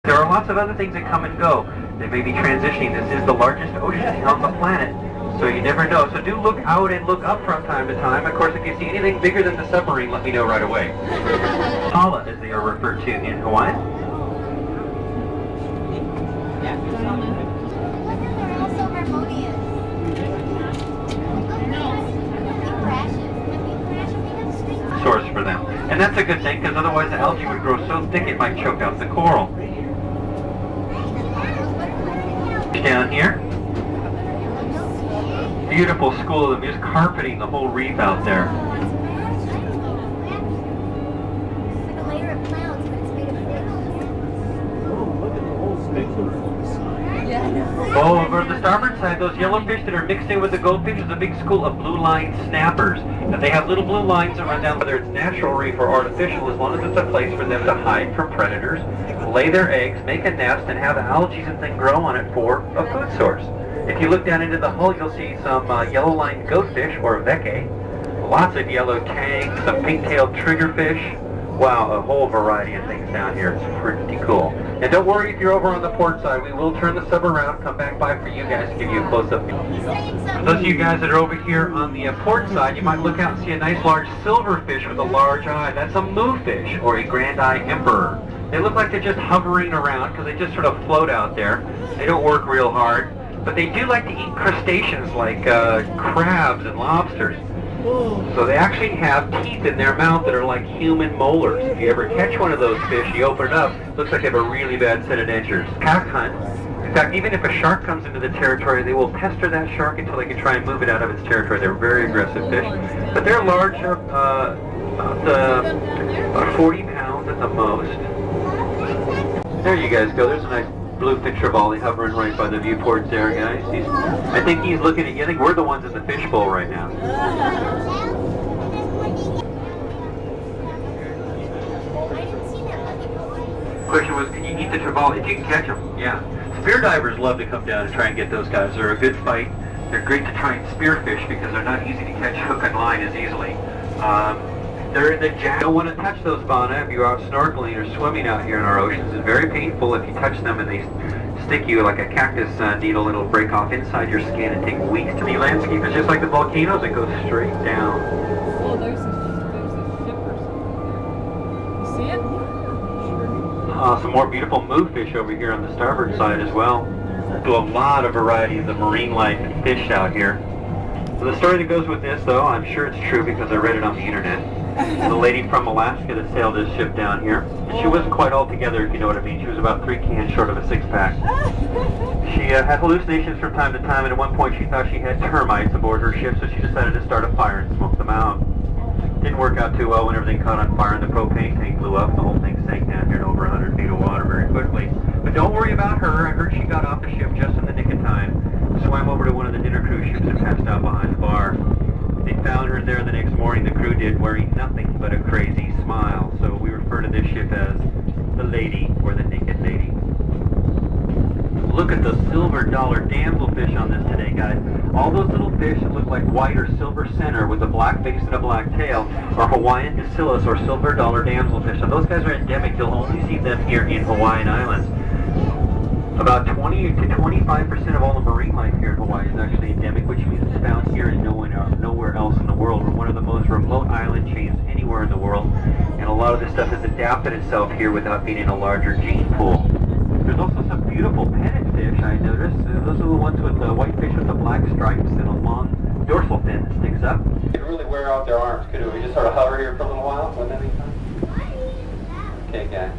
There are lots of other things that come and go. They may be transitioning. This is the largest ocean on the planet, so you never know. So do look out and look up from time to time. Of course, if you see anything bigger than the submarine, let me know right away. Kala, as they are referred to in Hawaii. They're also harmonious. Source for them. And that's a good thing, because otherwise the algae would grow so thick it might choke out the coral. Down here. Beautiful school of them, just carpeting the whole reef out there. Oh, over the starboard side, those yellowfish that are mixed in with the goldfish is a big school of blue line snappers. And they have little blue lines that run down, whether it's natural reef or artificial, as long as it's a place for them to hide from predators, lay their eggs, make a nest, and have algae and things grow on it for a food source. If you look down into the hull, you'll see some yellow-lined goatfish, or veke, lots of yellow tang, some pink-tailed triggerfish. Wow, a whole variety of things down here. It's pretty cool. And don't worry if you're over on the port side. We will turn the sub around, come back by for you guys to give you a close-up view. For those of you guys that are over here on the port side, you might look out and see a nice large silverfish with a large eye. That's a moofish, or a grand eye emperor. They look like they're just hovering around because they just sort of float out there. They don't work real hard, but they do like to eat crustaceans like crabs and lobsters. So they actually have teeth in their mouth that are like human molars. If you ever catch one of those fish, you open it up, it looks like they have a really bad set of dentures. Pack hunt. In fact, even if a shark comes into the territory, they will pester that shark until they can try and move it out of its territory. They're very aggressive fish. But they're large, about 40 pounds at the most. There you guys go. There's a nice bluefin trevally hovering right by the viewport there, guys. I think he's looking at you. I think we're the ones in the fishbowl right now. Question was, can you eat the trevally? If you can catch them, yeah. Spear divers love to come down and try and get those guys. They're a good fight. They're great to try and spearfish because they're not easy to catch hook and line as easily. They're in the jack. You don't want to touch those fauna if you're out snorkeling or swimming out here in our oceans. It's very painful if you touch them and they stick you like a cactus needle. It'll break off inside your skin and take weeks to de-landscape. It's just like the volcanoes, it goes straight down. Oh, there's a shippers. You see it? Some more beautiful moofish over here on the starboard side as well. Do a lot of variety of the marine life and fish out here. So the story that goes with this, though, I'm sure it's true because I read it on the internet. The lady from Alaska that sailed this ship down here, and she wasn't quite all together, if you know what I mean. She was about 3 cans short of a 6-pack. She had hallucinations from time to time, and at one point she thought she had termites aboard her ship, so she decided to start a fire and smoke them out. Didn't work out too well when everything caught on fire and the propane tank blew up. The whole thing sank down here in over 100 feet of water very quickly. But don't worry about her. I heard she got off the ship just in the nick of time. Swam over to one of the dinner cruise ships and passed out behind the bar. They found her there the next morning, the crew did, wearing nothing but a crazy smile. So we refer to this ship as the Lady, or the Naked Lady. Look at the silver dollar damselfish on this today, guys. All those little fish that look like white or silver center with a black face and a black tail are Hawaiian bacillus or silver dollar damselfish. Now those guys are endemic. You'll only see them here in Hawaiian Islands. About 20 to 25% of all the marine life here in Hawaii is actually endemic, which means it's found here and nowhere else in the world. We're one of the most remote island chains anywhere in the world, and a lot of this stuff has adapted itself here without being in a larger gene pool. There's also some beautiful pennant fish, I noticed. Those are the ones with the white fish with the black stripes and a long dorsal fin that sticks up. They really wear out their arms, could we just sort of hover here for a little while? Wouldn't that be fun? Okay, guys.